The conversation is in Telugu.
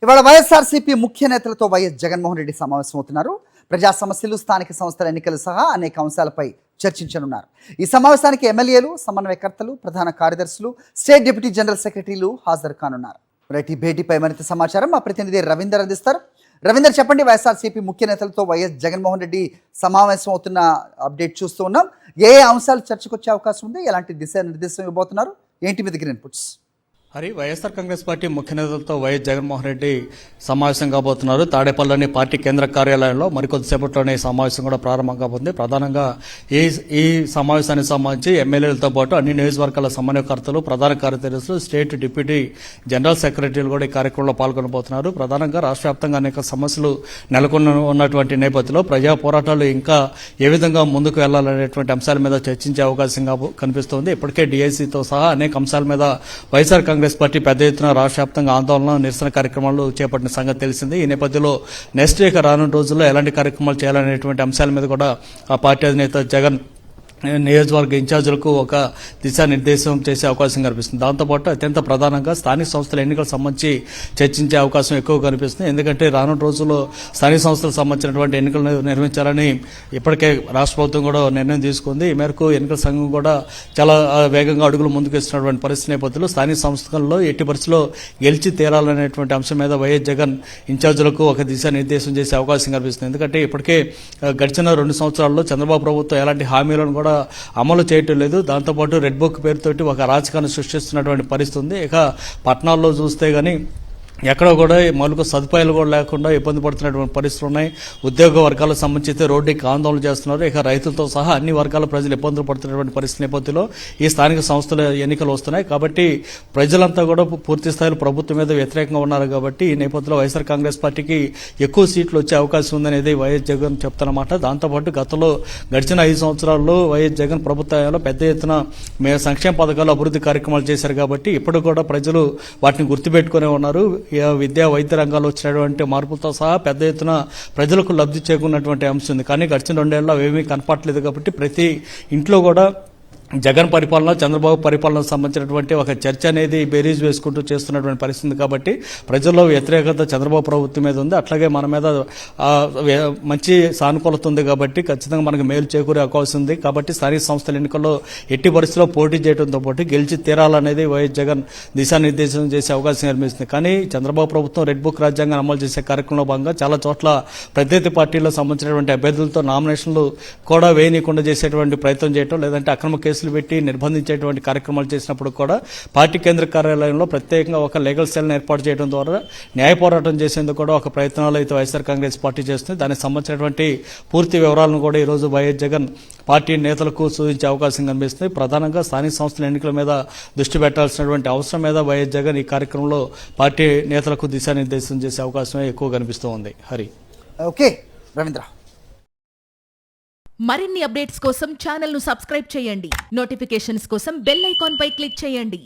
ఇవాళ వైఎస్ఆర్సీపీ ముఖ్య నేతలతో వైఎస్ జగన్మోహన్ రెడ్డి సమావేశమవుతున్నారు. ప్రజా సమస్యలు, స్థానిక సంస్థల ఎన్నికలు సహా అనేక అంశాలపై చర్చించనున్నారు. ఈ సమావేశానికి ఎమ్మెల్యేలు, సమన్వయకర్తలు, ప్రధాన కార్యదర్శులు, స్టేట్ డిప్యూటీ జనరల్ సెక్రటరీలు హాజరు కానున్నారు. రైట్, ఈ భేటీపై మరింత సమాచారం మా ప్రతినిధి రవీందర్ అందిస్తారు. రవీందర్, చెప్పండి, వైఎస్ఆర్సీపీ ముఖ్య నేతలతో వైఎస్ జగన్మోహన్ రెడ్డి సమావేశం అవుతున్న అప్డేట్ చూస్తూ ఉన్నాం. ఏ అంశాలు చర్చకు వచ్చే అవకాశం ఉంది? ఎలాంటి దిశానిర్దేశం ఇవ్వబోతున్నారు? ఏంటి మీ దగ్గర ఇన్పుట్స్? హరి, వైఎస్ఆర్ కాంగ్రెస్ పార్టీ ముఖ్య నేతలతో వైఎస్ జగన్మోహన్ రెడ్డి సమావేశం కాబోతున్నారు. తాడేపల్లిలోని పార్టీ కేంద్ర కార్యాలయంలో మరికొద్దిసేపట్లోనే సమావేశం కూడా ప్రారంభం కాబోతుంది. ప్రధానంగా ఈ సమావేశానికి సంబంధించి ఎమ్మెల్యేలతో పాటు అన్ని నియోజకవర్గాల సమన్వయకర్తలు, ప్రధాన కార్యదర్శులు, స్టేట్ డిప్యూటీ జనరల్ సెక్రటరీలు కూడా ఈ కార్యక్రమంలో పాల్గొనబోతున్నారు. ప్రధానంగా రాష్ట్ర వ్యాప్తంగా అనేక సమస్యలు నెలకొని ఉన్నటువంటి నేపథ్యంలో ప్రజా పోరాటాలు ఇంకా ఏ విధంగా ముందుకు వెళ్లాలనేటువంటి అంశాల మీద చర్చించే అవకాశంగా కనిపిస్తోంది. ఇప్పటికే డీఐసీతో సహా అనేక అంశాల మీద వైఎస్ఆర్ కాంగ్రెస్ పార్టీ పెద్ద ఎత్తున రాష్ట్ర వ్యాప్తంగా ఆందోళన, నిరసన కార్యక్రమాలు చేపట్టిన సంగతి తెలిసింది. ఈ నేపథ్యంలో నెక్స్ట్ వీక్ రానున్న రోజుల్లో ఎలాంటి కార్యక్రమాలు చేయాలనేటువంటి అంశాల మీద కూడా ఆ పార్టీ అధినేత జగన్ నియోజకవర్గ ఇన్ఛార్జీలకు ఒక దిశానిర్దేశం చేసే అవకాశం కనిపిస్తుంది. దాంతోపాటు అత్యంత ప్రధానంగా స్థానిక సంస్థల ఎన్నికలకు సంబంధించి చర్చించే అవకాశం ఎక్కువ కనిపిస్తుంది. ఎందుకంటే రానున్న రోజుల్లో స్థానిక సంస్థలకు సంబంధించినటువంటి ఎన్నికలు నిర్వహించాలని ఇప్పటికే రాష్ట్ర ప్రభుత్వం కూడా నిర్ణయం తీసుకుంది. ఈ మేరకు ఎన్నికల సంఘం కూడా చాలా వేగంగా అడుగులు ముందుకు ఇస్తున్నటువంటి పరిస్థితి నేపథ్యంలో స్థానిక సంస్థల్లో ఎట్టి పరిస్థితుల్లో గెలిచి తీరాలనేటువంటి అంశం మీద వైఎస్ జగన్ ఇన్ఛార్జీలకు ఒక దిశానిర్దేశం చేసే అవకాశం కనిపిస్తుంది. ఎందుకంటే ఇప్పటికే గడిచిన 2 సంవత్సరాల్లో చంద్రబాబు ప్రభుత్వం ఎలాంటి హామీలను కూడా అమలు చేయటం లేదు. దాంతోపాటు రెడ్ బుక్ పేరుతోటి ఒక అరాచకాన్ని సృష్టిస్తున్నటువంటి పరిస్థితి ఉంది. ఇక పట్టణాల్లో చూస్తే గానీ ఎక్కడ కూడా మౌలిక సదుపాయాలు కూడా లేకుండా ఇబ్బంది పడుతున్నటువంటి పరిస్థితులు ఉన్నాయి. ఉద్యోగ వర్గాలకు సంబంధించి రోడ్డుకి ఆందోళన చేస్తున్నారు. ఇక రైతులతో సహా అన్ని వర్గాల ప్రజలు ఇబ్బందులు పడుతున్నటువంటి పరిస్థితి నేపథ్యంలో ఈ స్థానిక సంస్థల ఎన్నికలు వస్తున్నాయి. కాబట్టి ప్రజలంతా కూడా పూర్తి స్థాయిలో ప్రభుత్వం మీద వ్యతిరేకంగా ఉన్నారు. కాబట్టి ఈ నేపథ్యంలో వైఎస్ఆర్ కాంగ్రెస్ పార్టీకి ఎక్కువ సీట్లు వచ్చే అవకాశం ఉందనేది వైఎస్ జగన్ చెప్తున్నమాట. దాంతోపాటు గతంలో గడిచిన 5 సంవత్సరాల్లో వైఎస్ జగన్ ప్రభుత్వంలో పెద్ద ఎత్తున సంక్షేమ పథకాలు, అభివృద్ధి కార్యక్రమాలు చేశారు. కాబట్టి ఇప్పుడు కూడా ప్రజలు వాటిని గుర్తుపెట్టుకునే ఉన్నారు. విద్యా, వైద్య రంగాల్లో వచ్చినటువంటి మార్పులతో సహా పెద్ద ఎత్తున ప్రజలకు లబ్ధి చేకూరినటువంటి అంశం ఉంది. కానీ గడిచిన 2 ఏళ్లలో అవేమీ కనపట్లేదు. కాబట్టి ప్రతి ఇంట్లో కూడా జగన్ పరిపాలన, చంద్రబాబు పరిపాలనకు సంబంధించినటువంటి ఒక చర్చ అనేది బేరీజ్ వేసుకుంటూ చేస్తున్నటువంటి పరిస్థితి. కాబట్టి ప్రజల్లో వ్యతిరేకత చంద్రబాబు ప్రభుత్వం మీద ఉంది. అట్లాగే మన మీద మంచి సానుకూలత ఉంది. కాబట్టి ఖచ్చితంగా మనకు మేలు చేకూరే అవకాశం ఉంది. కాబట్టి స్థానిక సంస్థల ఎన్నికల్లో ఎట్టి పరిస్థితుల్లో పోటీ చేయడంతో పాటు గెలిచి తీరాలనేది వైఎస్ జగన్ దిశానిర్దేశం చేసే అవకాశం కనిపిస్తుంది. కానీ చంద్రబాబు ప్రభుత్వం రెడ్ బుక్ రాజ్యాంగాన్ని అమలు చేసే కార్యక్రమంలో భాగంగా చాలా చోట్ల ప్రత్యర్థి పార్టీలకు సంబంధించినటువంటి అభ్యర్థులతో నామినేషన్లు కూడా వేయనీయకుండా చేసేటువంటి ప్రయత్నం చేయడం, లేదంటే అక్రమ కేసులు పెట్టి నిర్బంధించేటువంటి కార్యక్రమాలు చేసినప్పుడు కూడా పార్టీ కేంద్ర కార్యాలయంలో ప్రత్యేకంగా ఒక లీగల్ సెల్ని ఏర్పాటు చేయడం ద్వారా న్యాయ పోరాటం చేసేందుకు కూడా ఒక ప్రయత్నాలు అయితే వైఎస్ఆర్ కాంగ్రెస్ పార్టీ చేస్తుంది. దానికి సంబంధించినటువంటి పూర్తి వివరాలను కూడా ఈరోజు వైఎస్ జగన్ పార్టీ నేతలకు సూచించే అవకాశం కనిపిస్తుంది. ప్రధానంగా స్థానిక సంస్థల ఎన్నికల మీద దృష్టి పెట్టాల్సినటువంటి అవసరం మీద వైఎస్ జగన్ ఈ కార్యక్రమంలో పార్టీ నేతలకు దిశానిర్దేశం చేసే అవకాశమే ఎక్కువ కనిపిస్తూ ఉంది. హరి, ఓకే రవీంద్ర. మరిన్ని అప్డేట్స్ కోసం ఛానల్ ను సబ్స్క్రైబ్ చేయండి. నోటిఫికేషన్స్ కోసం బెల్ ఐకాన్ పై క్లిక్ చేయండి.